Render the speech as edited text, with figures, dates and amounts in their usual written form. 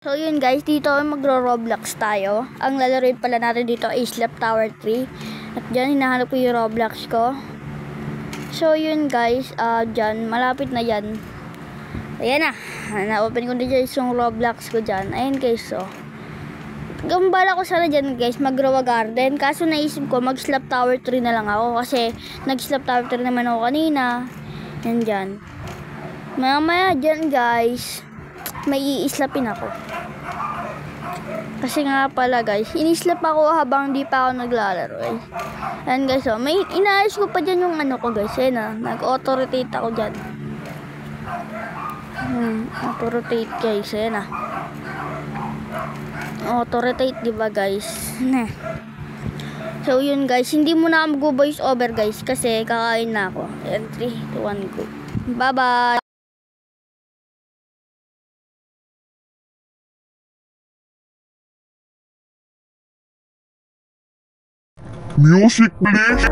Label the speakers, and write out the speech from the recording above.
Speaker 1: So yun guys, dito magro-Roblox tayo. Ang lalaroin pala natin dito ay Slap Tower 3. At dyan, hinahanap ko yung Roblox ko. So yun guys, dyan, malapit na yan. Ayan na, na-open ko na dyan yung Roblox ko dyan. Ayan guys, so. Gambala ko sana dyan guys, mag-Rowa Garden. Kaso naisip ko, mag-Slap Tower 3 na lang ako. Kasi nag-Slap Tower 3 naman ako kanina. Yan dyan. Maya dyan guys, may i-slapin ako. Kasi nga pala guys, inislap ako habang di pa ako naglalaro eh. Ayan guys, oh, may inaayos ko pa dyan yung ano ko guys. Ayan, nag-auto-rotate ako dyan. Auto-rotate guys, ayan ah. Auto-rotate diba guys. So yun guys, hindi mo na mag-voice over guys. Kasi kakain na ako. Ayan, 3, 2, 1, go. Bye bye.
Speaker 2: Music please.